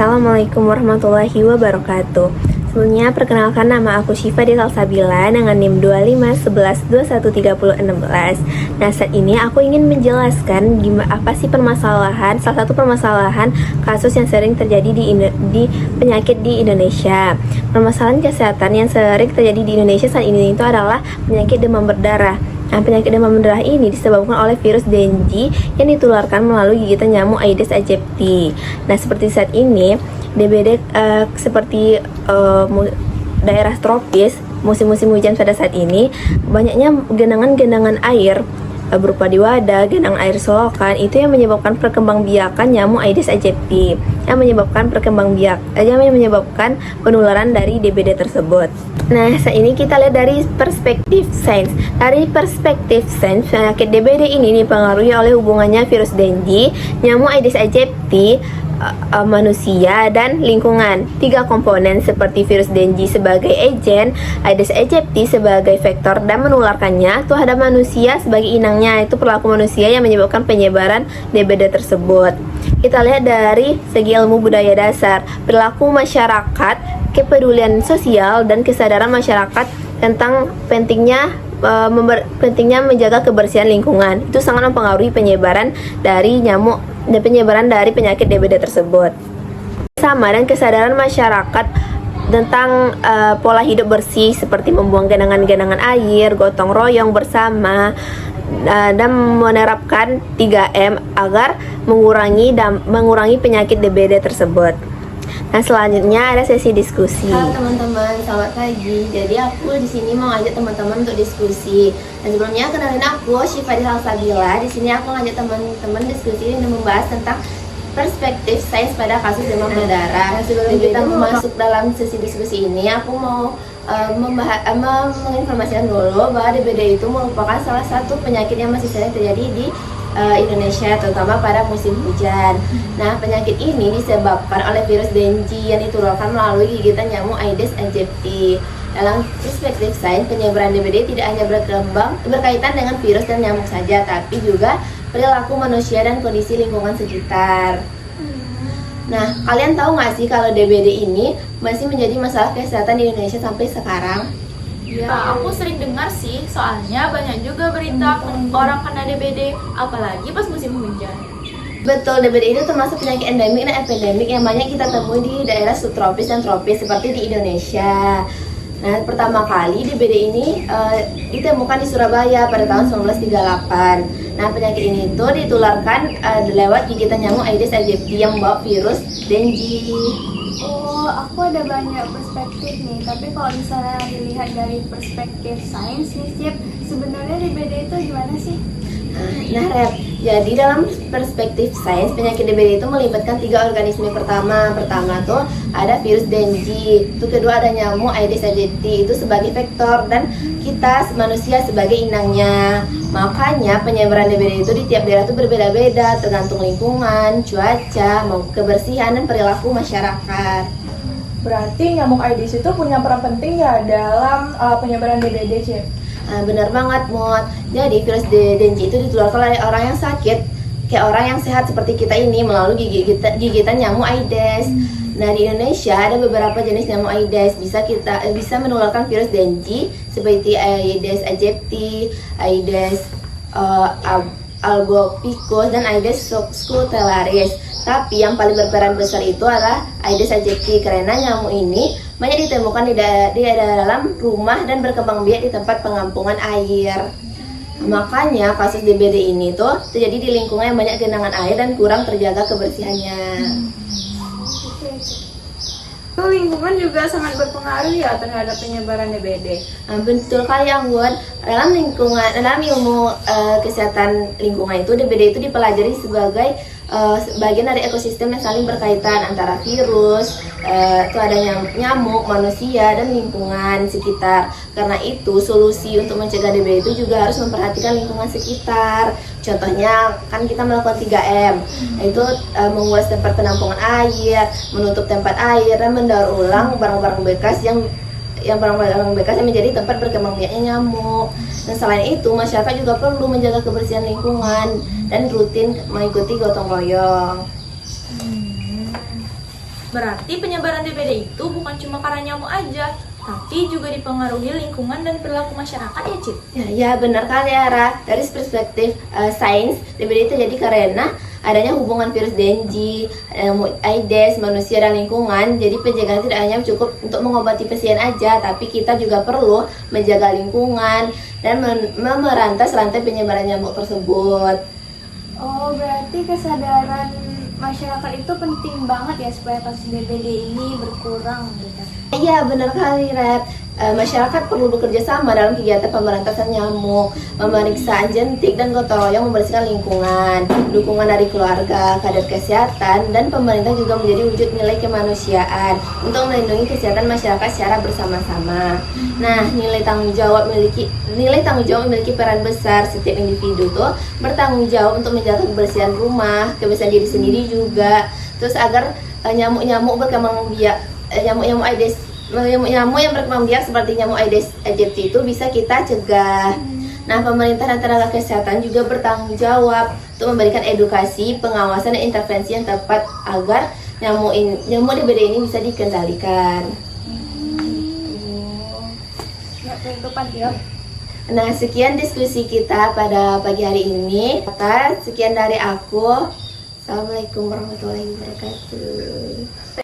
Assalamualaikum warahmatullahi wabarakatuh. Sebelumnya perkenalkan, nama aku Syifa di Salsabila dengan NIM 2511213016. Nah, saat ini aku ingin menjelaskan apa sih salah satu permasalahan kasus yang sering terjadi di penyakit di Indonesia. Permasalahan kesehatan yang sering terjadi di Indonesia saat ini itu adalah penyakit demam berdarah. Nah, penyakit demam berdarah ini disebabkan oleh virus Dengue yang ditularkan melalui gigitan nyamuk Aedes aegypti. Nah, seperti saat ini, DBD seperti daerah tropis, musim-musim hujan pada saat ini, banyaknya genangan-genangan air berupa di wadah, genang air selokan itu yang menyebabkan perkembangbiakan nyamuk Aedes aegypti, yang menyebabkan penularan dari DBD tersebut. Nah, saat ini kita lihat dari perspektif sains. Dari perspektif sains, penyakit DBD ini dipengaruhi oleh hubungannya virus Dengue, nyamuk Aedes aegypti, manusia, dan lingkungan. 3 komponen seperti virus Dengue sebagai agen, Aedes aegypti sebagai vektor dan menularkannya terhadap manusia sebagai inangnya, itu perilaku manusia yang menyebabkan penyebaran DBD tersebut. Kita lihat dari segi ilmu budaya dasar, perilaku masyarakat, kepedulian sosial, dan kesadaran masyarakat tentang pentingnya menjaga kebersihan lingkungan. Itu sangat mempengaruhi penyebaran dari nyamuk dan penyebaran dari penyakit DBD tersebut. Sama dan kesadaran masyarakat tentang pola hidup bersih seperti membuang genangan-genangan air, gotong royong bersama, dan menerapkan 3M agar mengurangi penyakit DBD tersebut. Nah, selanjutnya ada sesi diskusi. Halo teman-teman, selamat pagi. Jadi aku di sini mau ngajak teman-teman untuk diskusi. Dan sebelumnya kenalin aku Syifa di Salsabila. Di sini aku ngajak teman-teman diskusi dan membahas tentang perspektif sains pada kasus demam berdarah. Sebelum kita masuk dalam sesi diskusi ini, aku mau menginformasikan dulu bahwa DBD itu merupakan salah satu penyakit yang masih sering terjadi di Indonesia, terutama pada musim hujan. Nah, penyakit ini disebabkan oleh virus Dengue yang ditularkan melalui gigitan nyamuk Aedes aegypti. Dalam perspektif sains, penyebaran DBD tidak hanya berkaitan dengan virus dan nyamuk saja, tapi juga perilaku manusia dan kondisi lingkungan sekitar. Nah, kalian tahu nggak sih kalau DBD ini masih menjadi masalah kesehatan di Indonesia sampai sekarang? Ya, aku sering dengar sih, soalnya banyak juga berita orang kena DBD, apalagi pas musim hujan. Betul, DBD itu termasuk penyakit endemik dan epidemik yang banyak kita temui di daerah subtropis dan tropis seperti di Indonesia. Nah, pertama kali DBD ini ditemukan di Surabaya pada tahun 1938. Nah, penyakit ini itu ditularkan lewat gigitan nyamuk Aedes aegypti yang membawa virus Dengue. Oh, aku ada banyak perspektif nih, tapi kalau misalnya dilihat dari perspektif sains nih, Cip, sebenarnya DBD itu gimana sih? Nah, Rep, jadi dalam perspektif sains, penyakit DBD itu melibatkan 3 organisme. Pertama tuh ada virus Dengue, itu kedua ada nyamuk Aedes aegypti itu sebagai vektor, dan kita manusia sebagai inangnya. Makanya penyebaran DBD itu di tiap daerah itu berbeda-beda tergantung lingkungan, cuaca, kebersihan, dan perilaku masyarakat. Berarti nyamuk Aedes itu punya peran penting ya dalam penyebaran DBD, Cip? Benar banget, Mot. Jadi virus Dengue itu ditularkan oleh orang yang sakit, kayak orang yang sehat seperti kita ini, melalui gigitan nyamuk Aedes. Nah, di Indonesia ada beberapa jenis nyamuk Aedes bisa menularkan virus Dengue seperti Aedes aegypti, Aedes albopicus, dan Aedes scutellaris. Tapi yang paling berperan besar itu adalah Aedes aegypti karena nyamuk ini banyak ditemukan di dalam rumah dan berkembang biak di tempat pengampungan air. Makanya kasus DBD ini tuh terjadi di lingkungan yang banyak genangan air dan kurang terjaga kebersihannya. Itu lingkungan juga sangat berpengaruh ya terhadap penyebaran DBD. Betul kali, Anggun. Dalam ilmu kesehatan lingkungan itu, DBD itu dipelajari sebagai bagian dari ekosistem yang saling berkaitan antara virus, itu ada nyamuk, manusia, dan lingkungan sekitar. Karena itu solusi untuk mencegah DBD itu juga harus memperhatikan lingkungan sekitar. Contohnya kan kita melakukan 3M, yaitu menguras tempat penampungan air, menutup tempat air, dan mendaur ulang barang-barang bekas yang menjadi tempat berkembangbiaknya nyamuk. Dan selain itu, masyarakat juga perlu menjaga kebersihan lingkungan dan rutin mengikuti gotong royong. Berarti penyebaran DBD itu bukan cuma karena nyamuk aja, tapi juga dipengaruhi lingkungan dan perilaku masyarakat ya, Cip? Ya, benar kali ya, Ra. Dari perspektif sains, DBD itu jadi karena adanya hubungan virus Dengue, Aedes, manusia dan lingkungan. Jadi pencegahan tidak hanya cukup untuk mengobati pasien aja, tapi kita juga perlu menjaga lingkungan dan memerantas rantai penyebaran nyamuk tersebut. Oh, berarti kesadaran masyarakat itu penting banget ya supaya kasus DBD ini berkurang gitu. Iya, benar kali, Red. Masyarakat perlu bekerja sama dalam kegiatan pemberantasan nyamuk, pemeriksaan jentik dan gotong royong membersihkan lingkungan. Dukungan dari keluarga, kader kesehatan, dan pemerintah juga menjadi wujud nilai kemanusiaan untuk melindungi kesehatan masyarakat secara bersama-sama. Nah, nilai tanggung jawab memiliki peran besar. Setiap individu tuh bertanggung jawab untuk menjaga kebersihan rumah, kebersihan diri sendiri juga. Terus agar nyamuk-nyamuk berkembang biak, nyamuk-nyamuk yang berkembang biak seperti nyamuk Aedes aegypti itu bisa kita cegah. Nah, pemerintah dan tenaga kesehatan juga bertanggung jawab untuk memberikan edukasi, pengawasan dan intervensi yang tepat agar nyamuk DBD ini bisa dikendalikan. Nah, sekian diskusi kita pada pagi hari ini. Sekian dari aku. Assalamualaikum warahmatullahi wabarakatuh.